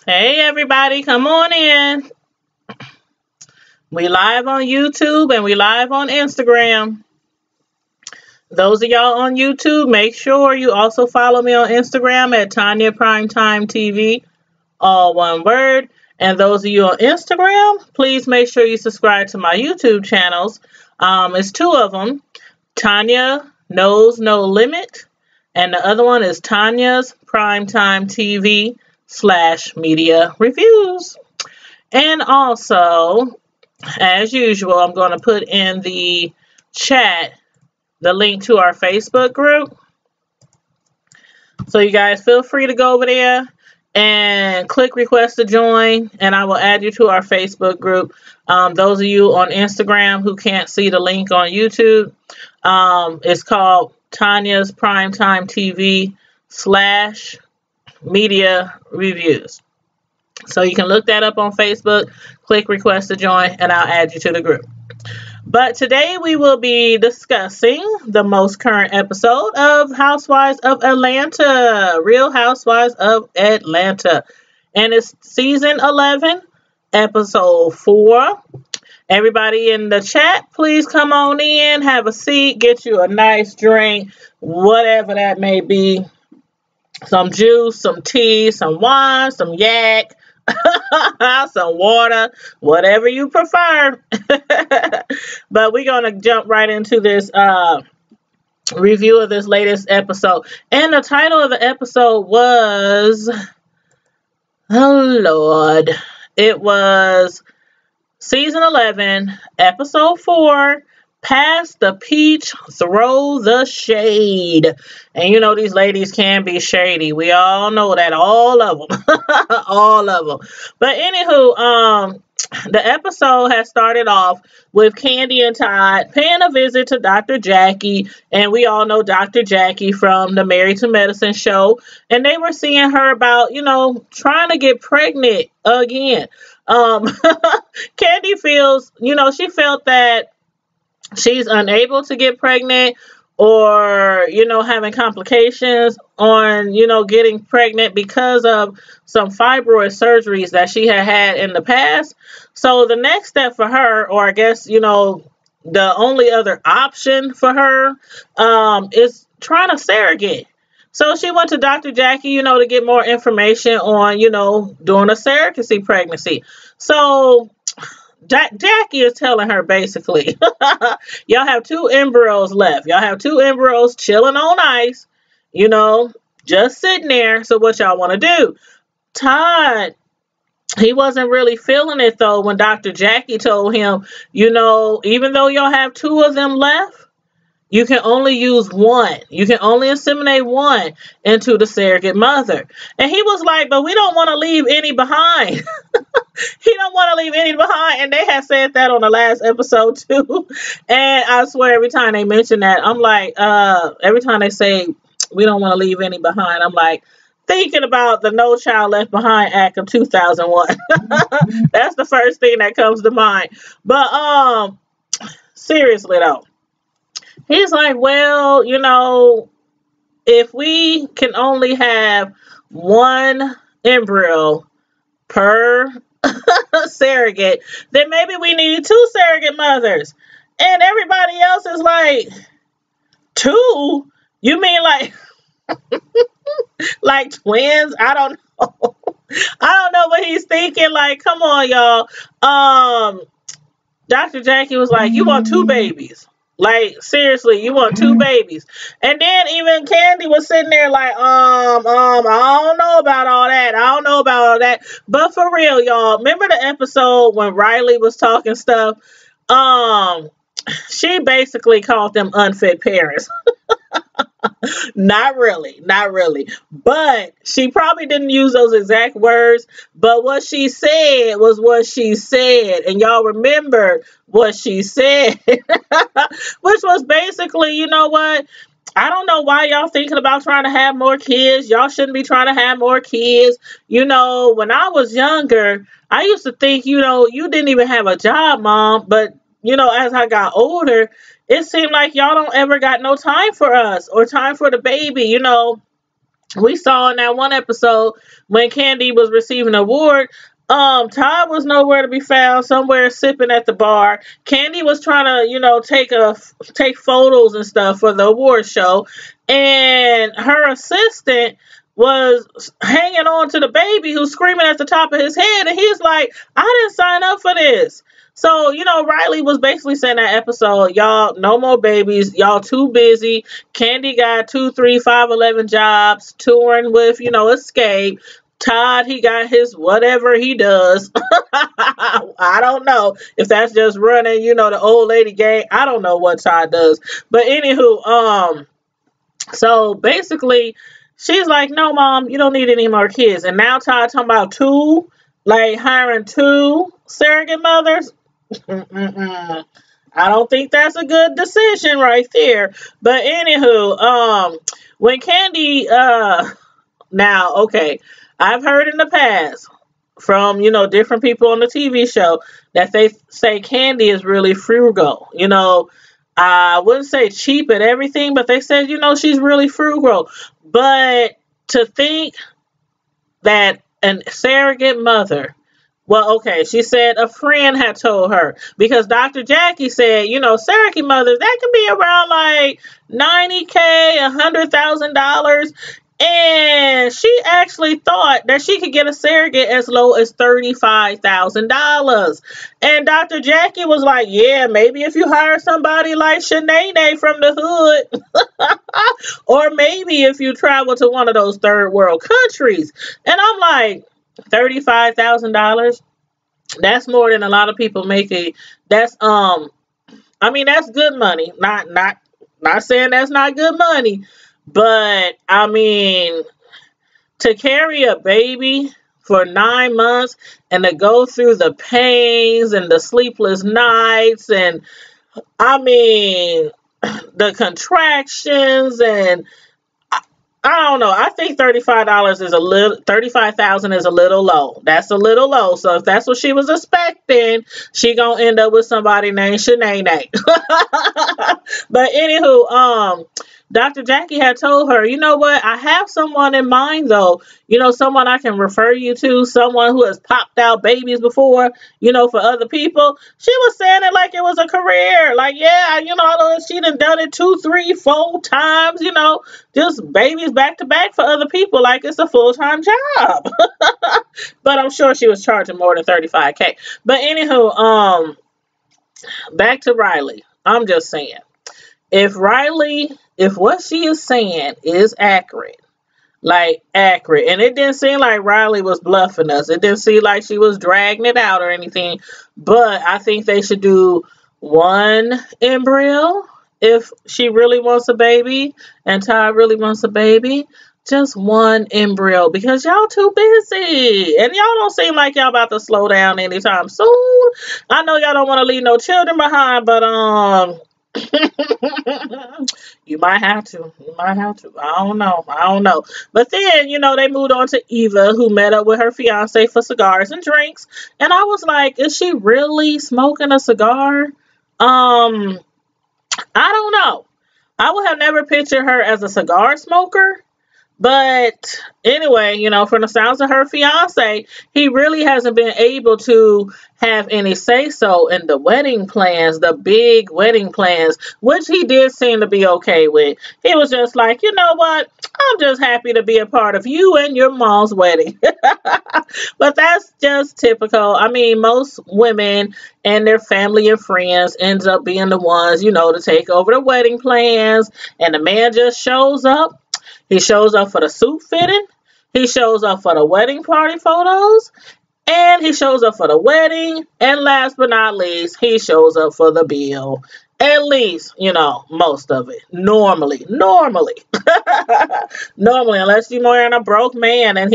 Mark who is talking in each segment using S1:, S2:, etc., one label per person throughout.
S1: Hey everybody, come on in. We live on YouTube and we live on Instagram. Those of y'all on YouTube, make sure you also follow me on Instagram at Tanya Primetime TV, all one word. And those of you on Instagram, please make sure you subscribe to my YouTube channels. It's two of them. Tanya Knows No Limit, and the other one is Tanya's Primetime TV /media reviews. And also, as usual, I'm going to put in the chat the link to our Facebook group. So you guys feel free to go over there and click request to join, and I will add you to our Facebook group. Those of you on Instagram who can't see the link on YouTube, it's called Tanya's Primetime TV /media reviews. So you can look that up on Facebook, click request to join, and I'll add you to the group. But today we will be discussing the most current episode of Housewives of Atlanta, Real Housewives of Atlanta. And it's season 11, episode 4. Everybody in the chat, please come on in, have a seat, get you a nice drink, whatever that may be. Some juice, some tea, some wine, some yak, some water, whatever you prefer. But we're going to jump right into this review of this latest episode. And the title of the episode was, oh Lord, it was season 11, episode 4, Pass the Peach, Throw the Shade. And you know these ladies can be shady. We all know that. All of them. All of them. But anywho, the episode has started off with Candy and Todd paying a visit to Dr. Jackie. And we all know Dr. Jackie from the Married to Medicine show. And they were seeing her about, trying to get pregnant again. Candy feels, she felt that she's unable to get pregnant or, having complications on, getting pregnant because of some fibroid surgeries that she had in the past. So the next step for her, or I guess, the only other option for her is trying to surrogate. So she went to Dr. Jackie, to get more information on, doing a surrogacy pregnancy. So Jackie is telling her basically, y'all have 2 embryos left. Y'all have 2 embryos chilling on ice, just sitting there. So what y'all want to do? Todd, he wasn't really feeling it though when Dr. Jackie told him, even though y'all have 2 of them left, you can only use 1. You can only inseminate 1 into the surrogate mother. And he was like, but we don't want to leave any behind. He don't want to leave any behind. And they had said that on the last episode too. And I swear every time they mention that, I'm like, every time they say we don't want to leave any behind, I'm like thinking about the No Child Left Behind Act of 2001. That's the first thing that comes to mind. But seriously though, he's like, well, if we can only have 1 embryo per surrogate, then maybe we need 2 surrogate mothers. And everybody else is like, 2? You mean like twins? I don't know. I don't know what he's thinking. Like, come on, y'all. Dr. Jackie was like, you want 2 babies. Like, seriously, you want 2 babies. And then even Candy was sitting there like, I don't know about all that. I don't know about all that. But for real, y'all, remember the episode when Riley was talking stuff? She basically called them unfit parents. Not really. But she probably didn't use those exact words. But what she said was what she said. And y'all remember what she said. Which was basically, you know what? I don't know why y'all thinking about trying to have more kids. Y'all shouldn't be trying to have more kids. When I was younger, I used to think, you didn't even have a job, Mom. But, as I got older, it seemed like y'all don't ever got no time for us or time for the baby, we saw in that one episode when Candy was receiving an award, Todd was nowhere to be found, somewhere sipping at the bar. Candy was trying to, take photos and stuff for the award show, and her assistant was hanging on to the baby who's screaming at the top of his head, and he's like, I didn't sign up for this. So, Riley was basically saying that episode, y'all, no more babies. Y'all too busy. Candy got 2, 3, 5, 11 jobs, touring with, Escape. Todd, he got his whatever he does. I don't know if that's just running, the old lady game. I don't know what Todd does. But anywho, so basically, she's like, no, Mom, you don't need any more kids. And now Todd talking about two, like hiring two surrogate mothers. I don't think that's a good decision right there. But anywho, when Candy, now, okay, I've heard in the past from, different people on the TV show that they say Candy is really frugal. I wouldn't say cheap at everything, but they said, she's really frugal. But to think that a surrogate mother, well, okay, she said a friend had told her, because Dr. Jackie said, surrogate mothers, that can be around like $90K, $100,000. And she actually thought that she could get a surrogate as low as $35,000. And Dr. Jackie was like, yeah, maybe if you hire somebody like Shanae from the hood, or maybe if you travel to one of those third world countries. And I'm like, $35,000? That's more than a lot of people making. That's that's good money. Not saying that's not good money. But, to carry a baby for 9 months and to go through the pains and the sleepless nights and, the contractions and, I don't know. I think $35,000 is a little low. That's a little low. So if that's what she was expecting, she gonna end up with somebody named Shanae. But anywho, Dr. Jackie had told her, you know what? I have someone in mind though. Someone I can refer you to, someone who has popped out babies before, for other people. She was saying it like it was a career. Like, yeah, she done it 2, 3, 4 times, just babies back to back for other people like it's a full-time job. But I'm sure she was charging more than $35K. But anywho, back to Riley. I'm just saying, if what she is saying is accurate, and it didn't seem like Riley was bluffing us. It didn't seem like she was dragging it out or anything. But I think they should do one embryo if she really wants a baby and Todd really wants a baby. Just one embryo, because y'all too busy and y'all don't seem like y'all about to slow down anytime soon. I know y'all don't want to leave no children behind, but you might have to. I don't know. But then, they moved on to Eva, who met up with her fiance for cigars and drinks. And I was like, is she really smoking a cigar? I don't know. I would have never pictured her as a cigar smoker. But anyway, from the sounds of her fiance, he really hasn't been able to have any say-so in the wedding plans, the big wedding plans, which he did seem to be okay with. He was just like, you know what? I'm just happy to be a part of you and your mom's wedding. But that's just typical. Most women and their family and friends ends up being the ones, to take over the wedding plans, and the man just shows up. He shows up for the suit fitting. He shows up for the wedding party photos. And he shows up for the wedding. And last but not least, he shows up for the bill. At least, most of it. Normally. Normally, unless you're marrying a broke man and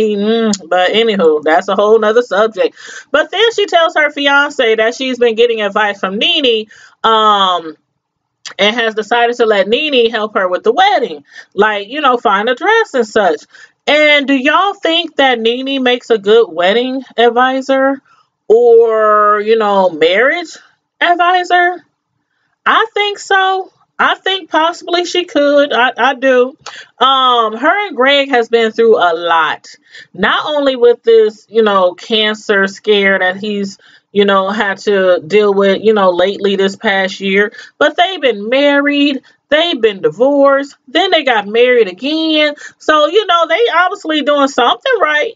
S1: but anywho, that's a whole nother subject. But then she tells her fiance that she's been getting advice from Nene, and has decided to let Nene help her with the wedding. Find a dress and such. And do y'all think that Nene makes a good wedding advisor or, marriage advisor? I think so. I think possibly she could. I do. Her and Greg has been through a lot. Not only with this, cancer scare that he's, had to deal with, lately this past year, but they've been married. They've been divorced. Then they got married again. So, they obviously doing something right.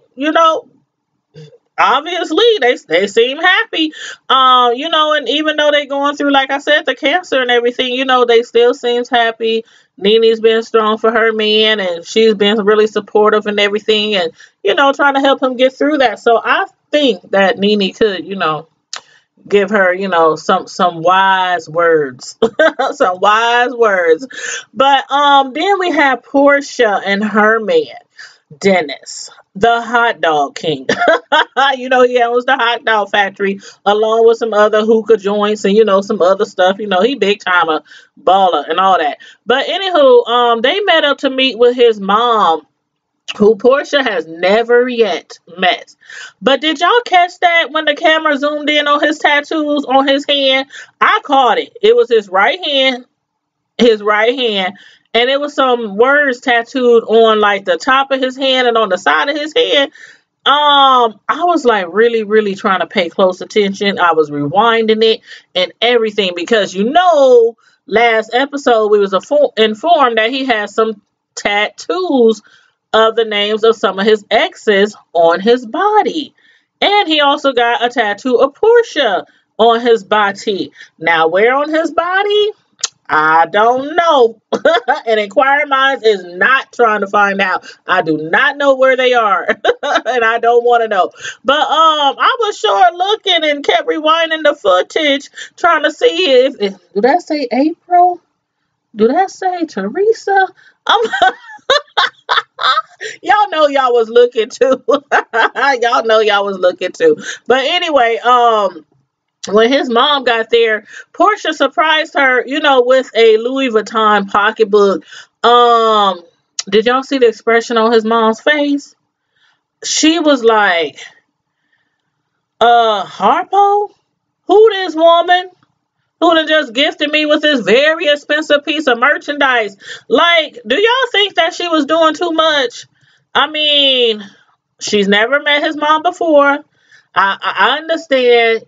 S1: Obviously they seem happy, and even though they going through, like I said, the cancer and everything, they still seems happy. Nene's been strong for her man, and she's been really supportive and everything, and trying to help him get through that. So I think that Nene could, give her, some wise words, some wise words. But then we have Portia and her man Dennis, the hot dog king. He owns the hot dog factory along with some other hookah joints and, some other stuff. He big time a baller and all that. But anywho, they met up to meet with his mom, who Portia has never yet met. But did y'all catch that when the camera zoomed in on his tattoos on his hand? I caught it. It was his right hand, and it was some words tattooed on like the top of his hand and on the side of his hand. I was like really, really trying to pay close attention. I was rewinding it and everything because last episode we was informed that he has some tattoos of the names of some of his exes on his body. And he also got a tattoo of Portia on his body. Now, where on his body? I don't know. And Inquiring Minds is not trying to find out. I do not know where they are. And I don't want to know. But I was sure looking and kept rewinding the footage, trying to see if do that say April? Do that say Teresa? Y'all know y'all was looking too. Y'all know y'all was looking too. But anyway, when his mom got there, Portia surprised her, with a Louis Vuitton pocketbook. Did y'all see the expression on his mom's face? She was like, Harpo? Who this woman? Who done just gifted me with this very expensive piece of merchandise? Like, do y'all think that she was doing too much? I mean, she's never met his mom before. I understand,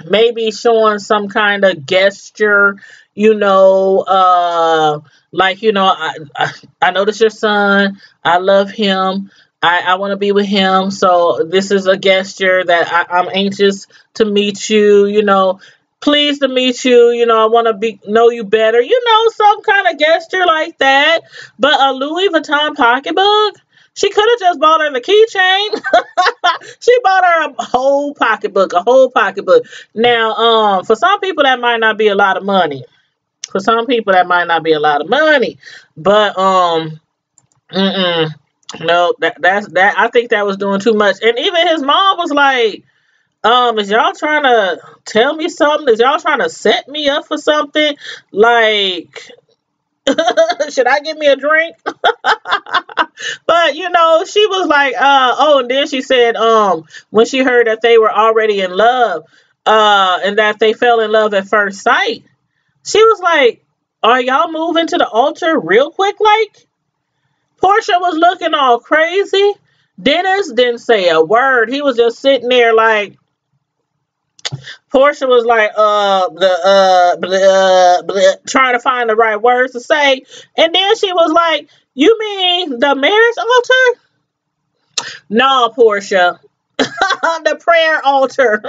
S1: maybe showing some kind of gesture, I noticed your son. I love him. I want to be with him. So this is a gesture that I'm anxious to meet you, pleased to meet you. I want to know you better. Some kind of gesture like that. But a Louis Vuitton pocketbook? She could have just bought her the keychain. She bought her a whole pocketbook. Now, for some people that might not be a lot of money. But no, that I think that was doing too much. And even his mom was like, is y'all trying to tell me something? Is y'all trying to set me up for something? Like, should I get me a drink? But, she was like, and then she said, when she heard that they were already in love, and that they fell in love at first sight, she was like, are y'all moving to the altar real quick? Like, Portia was looking all crazy. Dennis didn't say a word. He was just sitting there like, Portia was like, trying to find the right words to say. And then she was like, you mean the marriage altar? No, Portia. The prayer altar.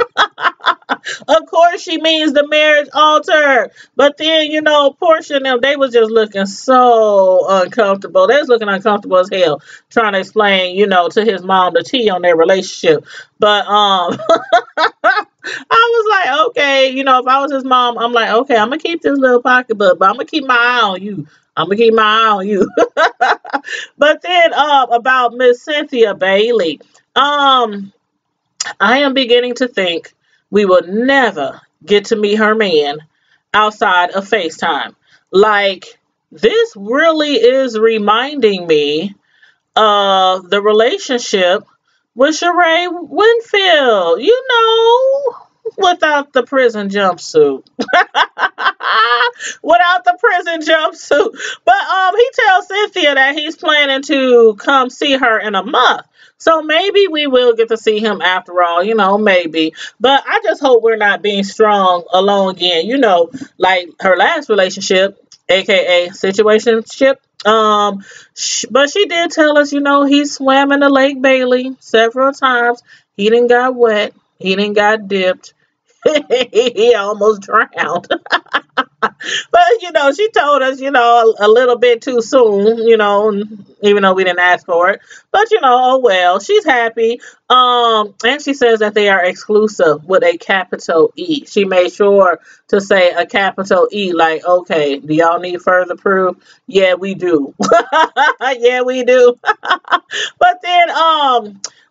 S1: Of course she means the marriage altar. But then, Portia and them, they was just looking so uncomfortable. They was looking uncomfortable as hell, trying to explain, to his mom the tea on their relationship. But I was like, okay, if I was his mom, I'm like, okay, I'm gonna keep this little pocketbook, but I'm gonna keep my eye on you. But then about Miss Cynthia Bailey, I am beginning to think we will never get to meet her man outside of FaceTime. Like, this really is reminding me of the relationship with Sheree Winfield, without the prison jumpsuit. without the prison jumpsuit. But he tells Cynthia that he's planning to come see her in a month. So maybe we will get to see him after all, maybe. But I just hope we're not being strong alone again, like her last relationship, aka situationship. But she did tell us, he swam in the Lake Bailey several times. He didn't got wet. He didn't got dipped. He almost drowned. But, she told us, a little bit too soon, even though we didn't ask for it. But, oh well, she's happy. And she says that they are exclusive with a capital E. She made sure to say a capital E, like, okay, do y'all need further proof? Yeah, we do. Yeah, we do. But then,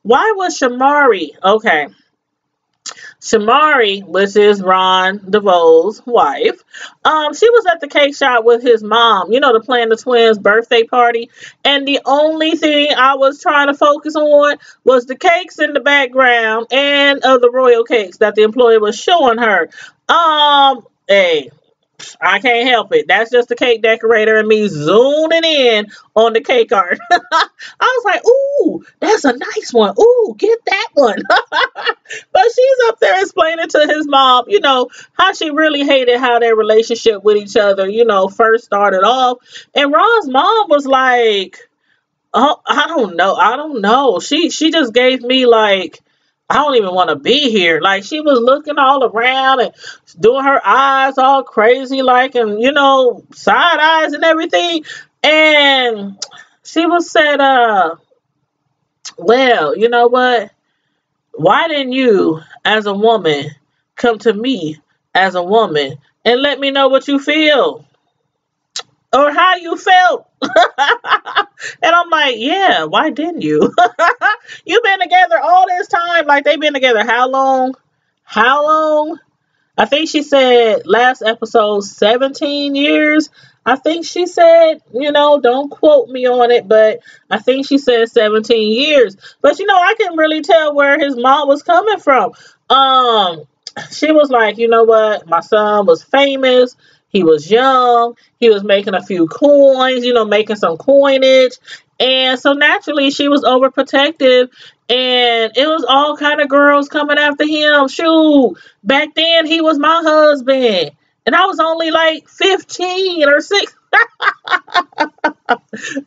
S1: why was Shamari? Okay. Shamari, which is Ron DeVoe's wife, she was at the cake shop with his mom, to plan the twins' birthday party. And the only thing I was trying to focus on was the cakes in the background and the royal cakes that the employee was showing her. Hey, I can't help it. That's just the cake decorator and me zooming in on the cake art. I was like, ooh, that's a nice one. Ooh, get that one. But she's up there explaining to his mom, how she really hated how their relationship with each other, first started off. And Ron's mom was like, oh, I don't know. She just gave me like, I don't even want to be here. Like, she was looking all around and doing her eyes all crazy, like, and, side eyes and everything. And she was said, well, you know what? Why didn't you, as a woman, come to me as a woman and let me know what you feel? Or how you felt. And I'm like, yeah, why didn't you? You've been together all this time. Like, they've been together how long? How long? I think she said last episode 17 years. I think she said, don't quote me on it, but I think she said 17 years. But, I can really tell where his mom was coming from. She was like, you know what? My son was famous. He was young. He was making a few coins, making some coinage. And so naturally she was overprotective, and it was all kind of girls coming after him. Shoot, back then he was my husband. And I was only like 15 or 6.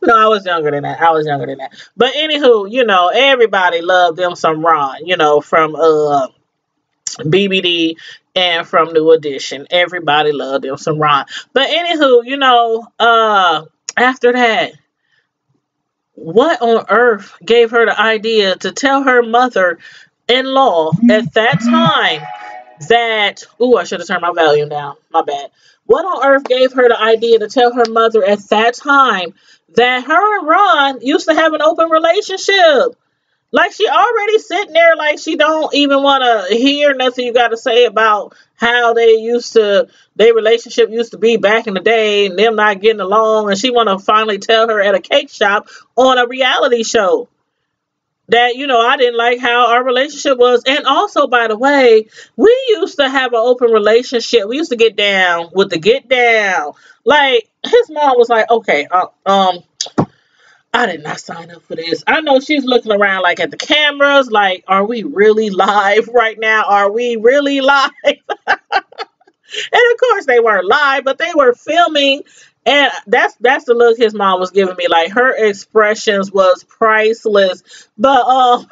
S1: No, I was younger than that. But anywho, everybody loved them some Ron, from BBD and from New Edition. Everybody loved them some Ron. But anywho, after that, what on earth gave her the idea to tell her mother-in-law at that time that, I should have turned my volume down. My bad. What on earth gave her the idea to tell her mother at that time that her and Ron used to have an open relationship? Like, she already sitting there like she don't even want to hear nothing you got to say about how their relationship used to be back in the day and them not getting along. And she want to finally tell her at a cake shop on a reality show that, I didn't like how our relationship was. And also, by the way, we used to have an open relationship. We used to get down with the get down. Like, his mom was like, okay, I did not sign up for this. I know she's looking around like at the cameras, like, are we really live right now? Are we really live? And of course they weren't live, but they were filming. And that's the look his mom was giving me. Like, her expressions was priceless. But I'm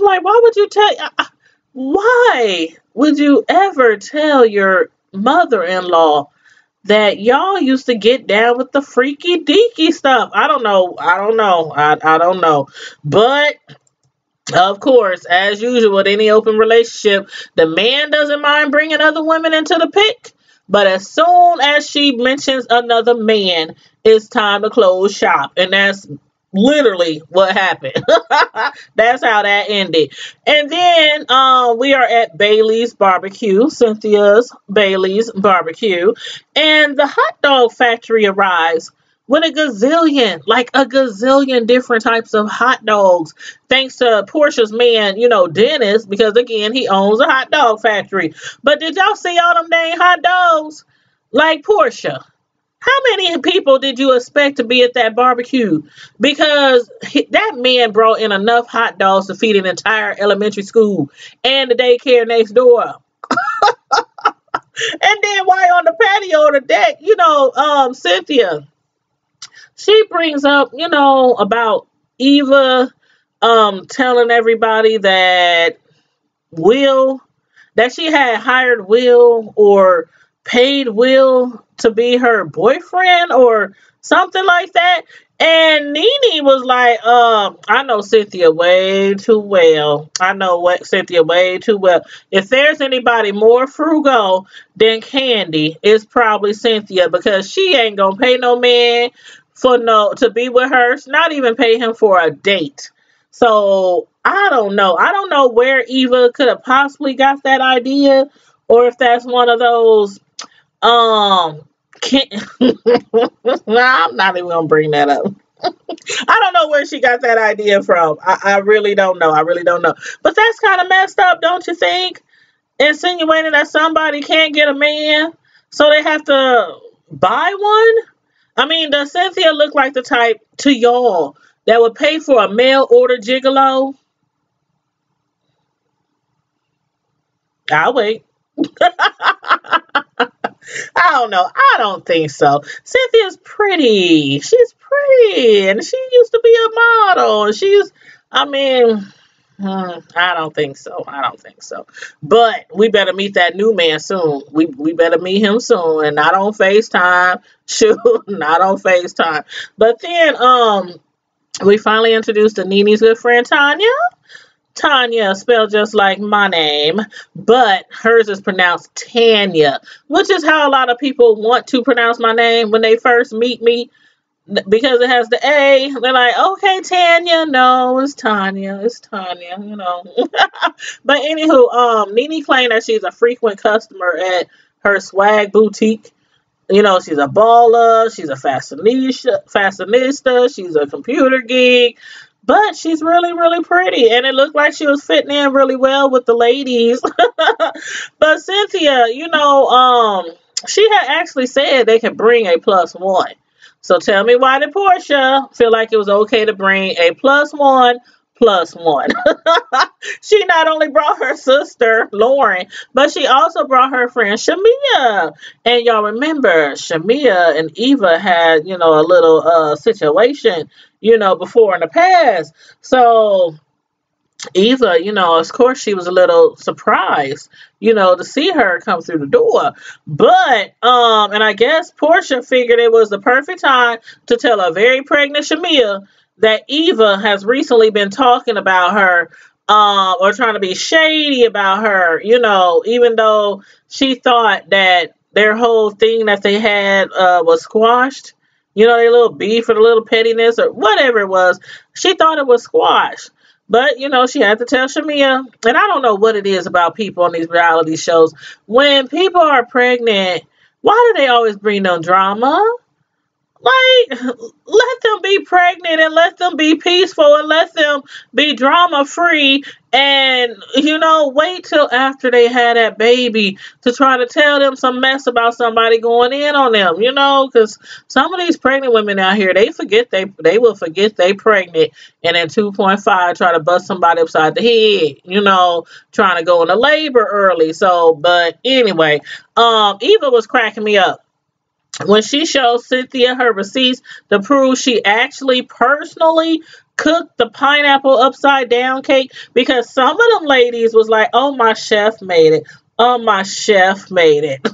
S1: like, why would you ever tell your mother-in-law that y'all used to get down with the freaky deaky stuff? I don't know. I don't know. But of course, as usual with any open relationship, the man doesn't mind bringing other women into the pic. But as soon as she mentions another man, it's time to close shop. And that's literally what happened. That's how that ended. And then we are at Bailey's Barbecue, Cynthia's Bailey's Barbecue, and the hot dog factory arrives with a gazillion different types of hot dogs. Thanks to Portia's man, Dennis, because again, he owns a hot dog factory. But did y'all see all them dang hot dogs? Like Portia. How many people did you expect to be at that barbecue? Because that man brought in enough hot dogs to feed an entire elementary school and the daycare next door. And then while on the patio or the deck, Cynthia, she brings up, about Eva telling everybody Will, that she had hired Will or paid Will to be her boyfriend or something like that. And Nene was like, I know Cynthia way too well. I know what Cynthia way too well. If there's anybody more frugal than Candy, it's probably Cynthia, because she ain't gonna pay no man to be with her, not even pay him for a date. So I don't know. I don't know where Eva could have possibly got that idea, or if that's one of those I'm not even gonna bring that up. I don't know where she got that idea from. I really don't know. I really don't know. But that's kind of messed up, don't you think? Insinuating that somebody can't get a man, so they have to buy one? I mean, does Cynthia look like the type to y'all that would pay for a mail order gigolo? I'll wait. I don't know. I don't think so. Cynthia's pretty. She's pretty. And she used to be a model. I don't think so. I don't think so. But we better meet that new man soon. We better meet him soon. And not on FaceTime. Shoot, not on FaceTime. But then we finally introduced to Nene's good friend Tanya. Tanya, spelled just like my name, but hers is pronounced Tanya, which is how a lot of people want to pronounce my name when they first meet me, because it has the A. They're like, okay, Tanya. No, it's Tanya. It's Tanya, But anywho, Nene claimed that she's a frequent customer at her swag boutique. She's a baller, she's a fashionista, she's a computer geek. But she's really, really pretty. And it looked like she was fitting in really well with the ladies. But Cynthia, she had actually said they could bring a +1. So tell me, why did Portia feel like it was okay to bring a +1 +1? She not only brought her sister, Lauren, but she also brought her friend, Shamia. And y'all remember, Shamia and Eva had, a little situation, before in the past. So Eva, of course, she was a little surprised, to see her come through the door. But, and I guess Portia figured it was the perfect time to tell a very pregnant Shamia that Eva has recently been talking about her, or trying to be shady about her, even though she thought that their whole thing that they had was squashed. Their little beef or the little pettiness or whatever it was. She thought it was squashed. But, she had to tell Shamia. And I don't know what it is about people on these reality shows. When people are pregnant, why do they always bring them drama? Like, let them be pregnant and let them be peaceful and let them be drama free, and wait till after they had that baby to try to tell them some mess about somebody going in on them, because some of these pregnant women out here, they will forget they pregnant, and then 2.5 try to bust somebody upside the head, trying to go into labor early. So, but anyway, Eva was cracking me up when she showed Cynthia her receipts to prove she actually personally cooked the pineapple upside down cake, because some of them ladies was like, oh, my chef made it. Oh, my chef made it.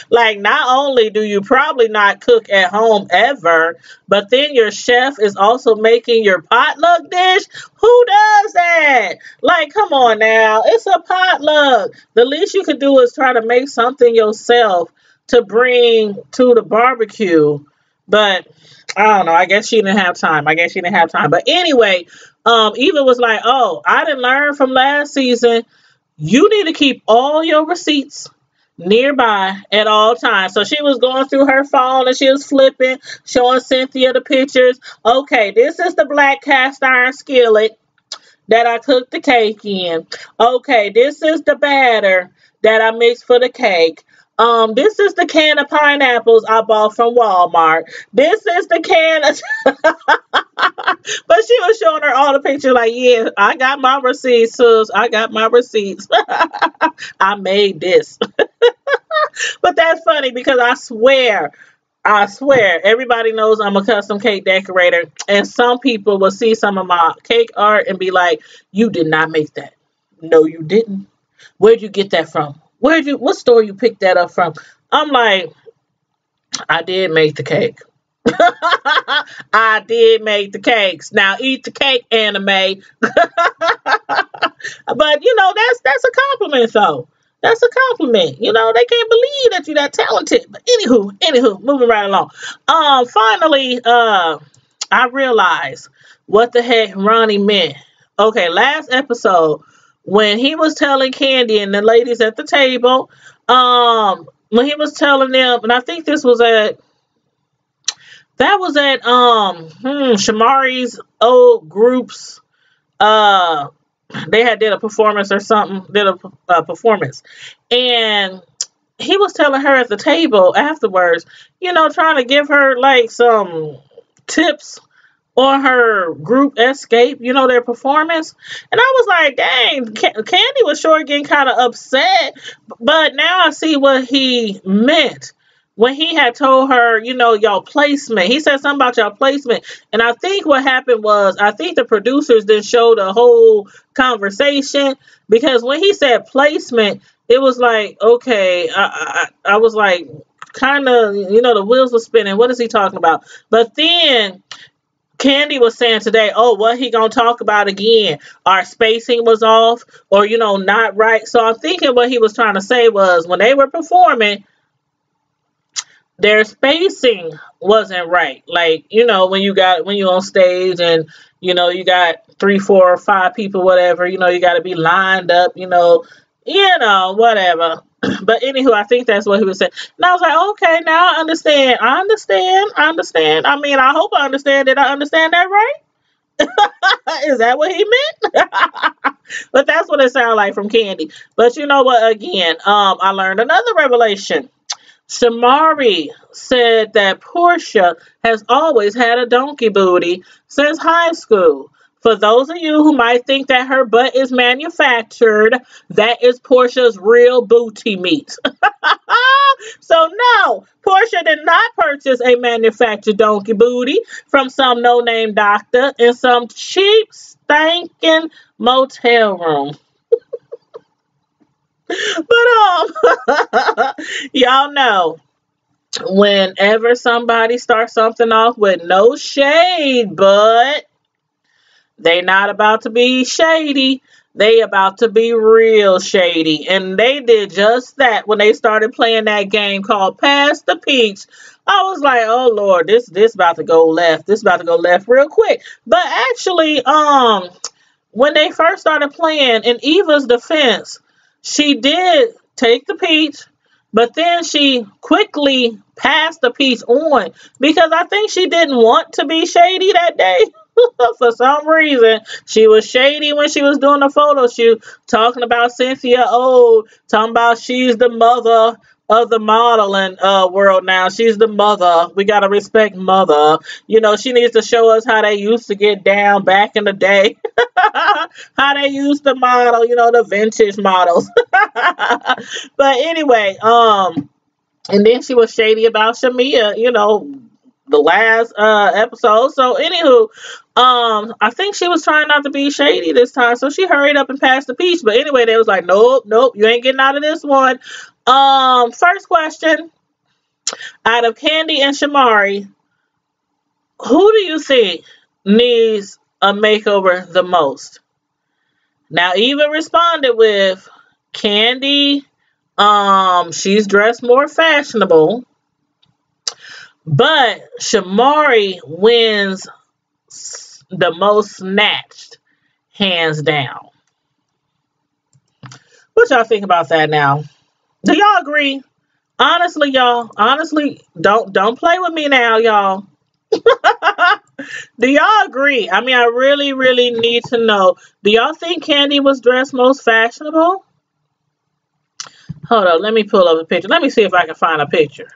S1: Like, not only do you probably not cook at home ever, but then your chef is also making your potluck dish. Who does that? Like, come on now. It's a potluck. The least you could do is try to make something yourself to bring to the barbecue. But I don't know. I guess she didn't have time. But anyway, Eva was like, oh, I didn't learn from last season. You need to keep all your receipts nearby at all times. So she was going through her phone and she was flipping, showing Cynthia the pictures. Okay, this is the black cast iron skillet that I cooked the cake in. Okay, this is the batter that I mixed for the cake. This is the can of pineapples I bought from Walmart. This is the can of but she was showing her all the pictures like, yeah, I got my receipts, sis. I got my receipts. I made this. But that's funny because I swear, everybody knows I'm a custom cake decorator, and some people will see some of my cake art and be like, "You did not make that." No, you didn't. Where'd you get that from? What store you picked that up from? I'm like, I did make the cake. I did make the cakes. Now eat the cake, anime. But that's a compliment though. That's a compliment. They can't believe that you're that talented. But anywho, moving right along. Finally, I realized what the heck Ronnie meant. Okay, last episode when he was telling Candy and the ladies at the table, when he was telling them, and I think that was at Shamari's old group's uh they had did a performance or something, did a performance. And he was telling her at the table afterwards, trying to give her like some tips on her group escape, their performance. And I was like, dang, Candy was sure getting kind of upset. But now I see what he meant when he had told her, y'all placement. He said something about y'all placement. And I think what happened was, I think the producers didn't show the whole conversation, because when he said placement, it was like, okay, I was like, kind of, the wheels were spinning. What is he talking about? But then Candy was saying today, oh, what he gonna talk about again? Our spacing was off, or not right. So I'm thinking what he was trying to say was, when they were performing, their spacing wasn't right. Like, when you're on stage and you got 3, 4, or 5 people, whatever, you got to be lined up, whatever. But anywho, I think that's what he was saying. And I was like, okay, now I understand. I understand. I mean, I hope I understand. Did I understand that right? Is that what he meant? But that's what it sounded like from Candy. But you know what? Again, I learned another revelation. Shamari said that Portia has always had a donkey booty since high school. For those of you who might think that her butt is manufactured, that is Portia's real booty meat. So no, Portia did not purchase a manufactured donkey booty from some no-name doctor in some cheap, stinking motel room. But y'all know, whenever somebody starts something off with no shade, but they not about to be shady. They about to be real shady. And they did just that when they started playing that game called Pass the Peach. I was like, oh Lord, this about to go left. This about to go left real quick. But actually, when they first started playing, in Eva's defense, she did take the peach, but then she quickly passed the peach on, because I think she didn't want to be shady that day. For some reason, she was shady when she was doing the photo shoot, talking about Cynthia Old, talking about she's the mother of the modeling world now. She's the mother. We gotta respect mother. She needs to show us how they used to get down back in the day. How they used to model, the vintage models. But anyway, and then she was shady about Shamia, the last episode. So anywho, I think she was trying not to be shady this time, so she hurried up and passed the peach. But anyway, they was like, nope, you ain't getting out of this one. First question, out of Candy and Shamari, who do you think needs a makeover the most? Now, Eva responded with Candy. She's dressed more fashionable, but Shamari wins the most snatched, hands down. What y'all think about that now? Do y'all agree? Honestly, y'all. Honestly, don't play with me now, y'all. Do y'all agree? I mean, I really, really need to know. Do y'all think Candy was dressed most fashionable? Hold on, let me pull up a picture. Let me see if I can find a picture.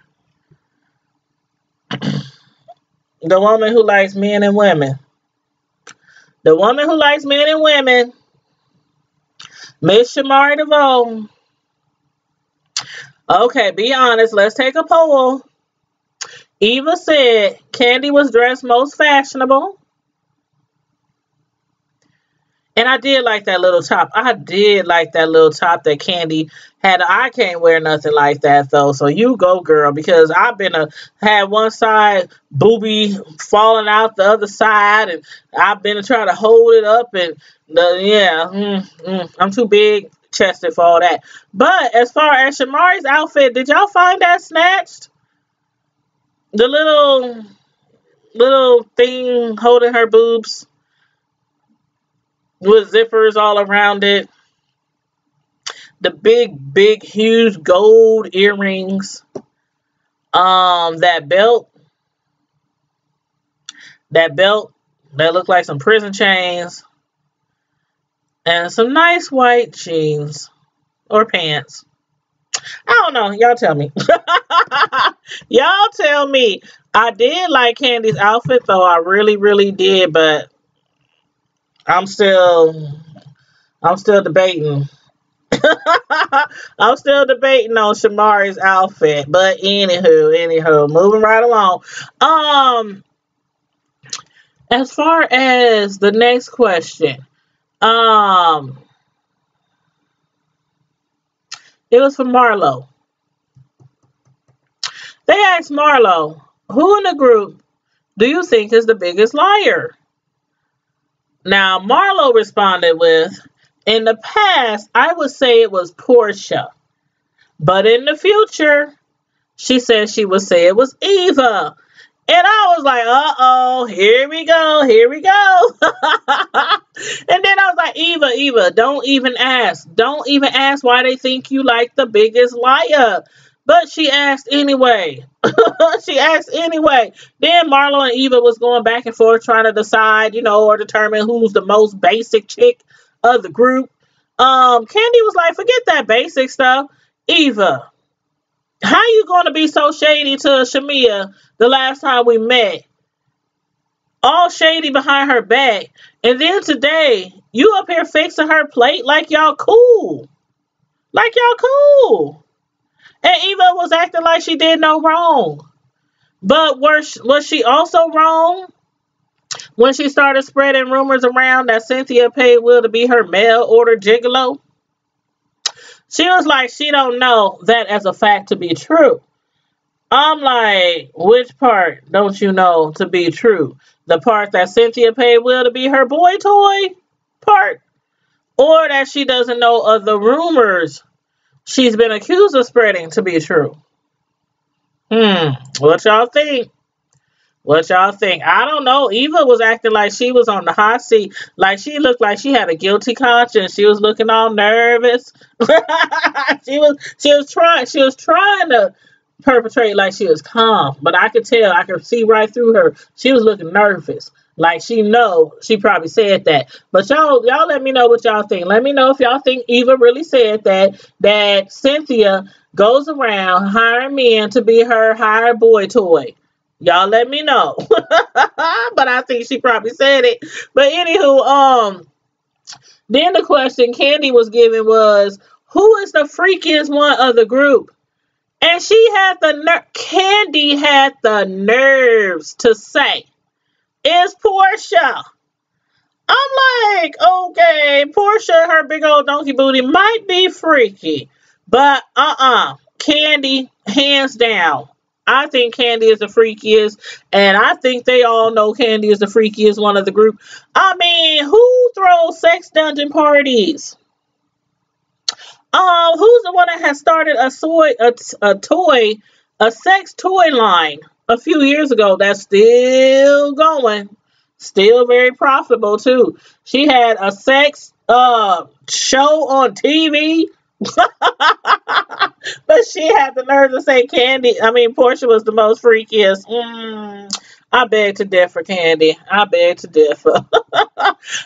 S1: The woman who likes men and women. The woman who likes men and women. Miss Shamari DeVoe. Okay, be honest. Let's take a poll. Eva said Candy was dressed most fashionable. And I did like that little top. I did like that little top that Candy had. I can't wear nothing like that though. So you go, girl, because I've been had one side boobie falling out the other side, and I've been trying to hold it up, and I'm too big chested for all that. But as far as Shamari's outfit, did y'all find that snatched? The little thing holding her boobs with zippers all around it. The big, huge gold earrings. That belt that looked like some prison chains. And some nice white jeans or pants. I don't know. Y'all tell me. Y'all tell me. I did like Candy's outfit though. I really, really did, but I'm still debating. I'm still debating on Shamari's outfit. But anywho, moving right along. As far as the next question, it was from Marlo. They asked Marlo, who in the group do you think is the biggest liar? Now, Marlo responded with, in the past, I would say it was Portia. But in the future, she said she would say it was Eva. And I was like, uh-oh, here we go. And then I was like, Eva, don't even ask. Don't even ask why they think you like the biggest liar. But she asked anyway. Then Marlo and Eva was going back and forth trying to decide, or determine who's the most basic chick of the group. Candy was like, forget that basic stuff. Eva, how you going to be so shady to Shamia the last time we met? All shady behind her back. And then today, you up here fixing her plate like y'all cool. And Eva was acting like she did no wrong. But was she also wrong when she started spreading rumors around that Cynthia paid Will to be her mail order gigolo? She was like, she don't know that as a fact to be true. I'm like, which part don't you know to be true? The part that Cynthia paid Will to be her boy toy part? Or that she doesn't know of the rumors she's been accused of spreading to be true? What y'all think? I don't know. Eva was acting like she was on the hot seat. Like she looked like she had a guilty conscience. She was looking all nervous. she was trying to perpetrate like she was calm, but I could see right through her. She was looking nervous. Like she probably said that. But y'all let me know what y'all think. Let me know if y'all think Eva really said that Cynthia goes around hiring men to be her hired boy toy. Y'all let me know. But I think she probably said it. But anywho, then the question Candy was given was, who is the freakiest one of the group? And Candy had the nerves to say, it's Portia. I'm like, okay, Portia, her big old donkey booty might be freaky. But Candy, hands down. I think Candy is the freakiest, and I think they all know Candy is the freakiest one of the group. I mean, who throws sex dungeon parties? Who's the one that has started a sex toy line a few years ago that's still going, still very profitable too? She had a sex show on TV. she had the nerve to say Portia was the most freakiest. I beg to differ, Candy. I beg to differ.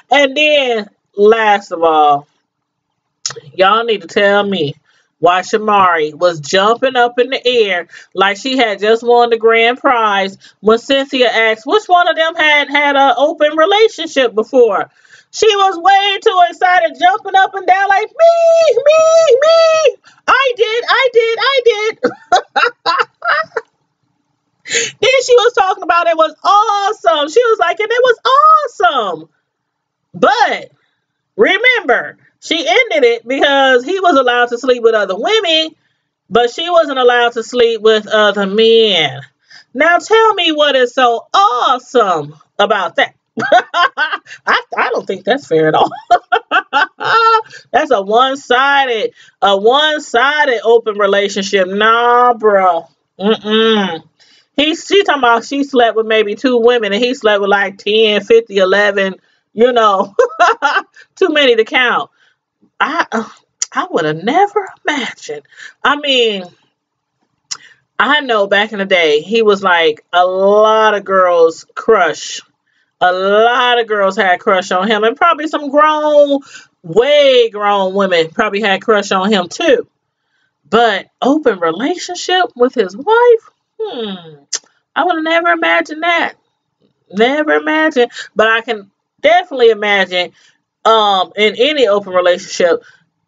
S1: And then, last of all, y'all need to tell me why Shamari was jumping up in the air like she had just won the grand prize when Cynthia asked which one of them had an open relationship before. She was way too excited, jumping up and down like, me. I did. Then she was talking about it was awesome. She was like, and it was awesome. But remember, she ended it because he was allowed to sleep with other women, but she wasn't allowed to sleep with other men. Now tell me what is so awesome about that. I don't think that's fair at all. That's a one-sided open relationship. Nah, bro. She talking about she slept with maybe 2 women and he slept with like 10, 50, 11, too many to count. I would have never imagined. I know back in the day, he was like a lot of girls' crush. A lot of girls had crush on him, and probably some way grown women probably had crush on him too. But open relationship with his wife? I would have never imagined that. Never imagined. But I can definitely imagine in any open relationship,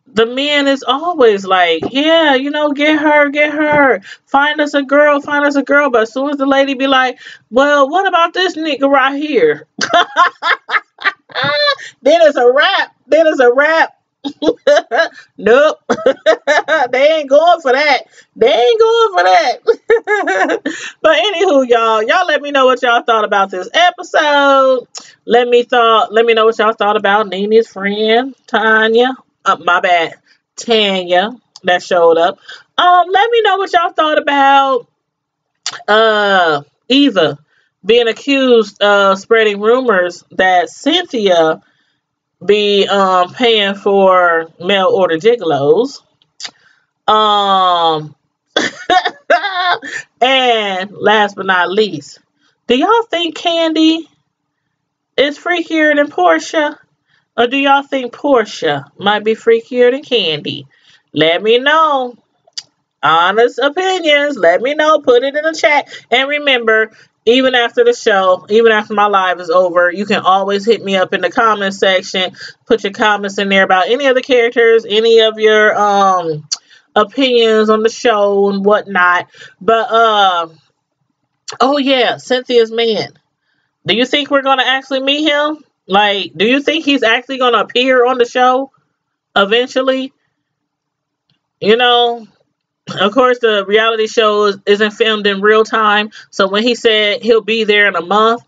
S1: the man is always like, yeah, get her. Find us a girl. But as soon as the lady be like, well, what about this nigga right here? Then it's a wrap. Nope. They ain't going for that. But anywho, y'all let me know what y'all thought about this episode. Let me know what y'all thought about Nene's friend, Tanya. Tanya, that showed up. Let me know what y'all thought about Eva being accused of spreading rumors that Cynthia be paying for mail order gigolos. And last but not least, do y'all think Candy is freakier than Portia? Or do y'all think Portia might be freakier than Candy? Let me know. Honest opinions. Let me know. Put it in the chat. And remember, even after the show, even after my live is over, you can always hit me up in the comment section. Put your comments in there about any of the characters, any of your opinions on the show and whatnot. But, oh yeah, Cynthia's man. Do you think we're going to actually meet him? Like, do you think he's actually going to appear on the show eventually? Of course, the reality show isn't filmed in real time. So when he said he'll be there in a month,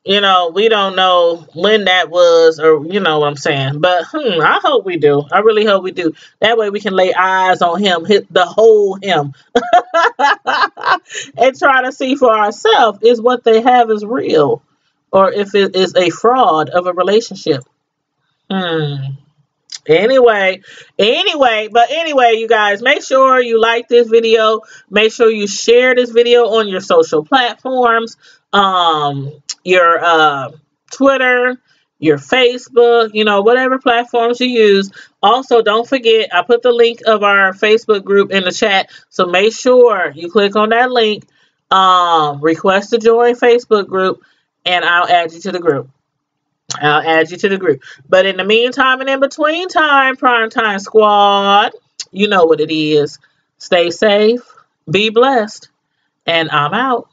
S1: we don't know when that was, or you know what I'm saying. But I hope we do. I really hope we do. That way we can lay eyes on him, hit the whole him, and try to see for ourselves is what they have is real, or if it is a fraud of a relationship. Anyway, you guys, make sure you like this video. Make sure you share this video on your social platforms, your Twitter, your Facebook, whatever platforms you use. Also, don't forget, I put the link of our Facebook group in the chat, so make sure you click on that link, request to join Facebook group, and I'll add you to the group. But in the meantime and in between time, Primetime Squad, you know what it is. Stay safe, be blessed, and I'm out.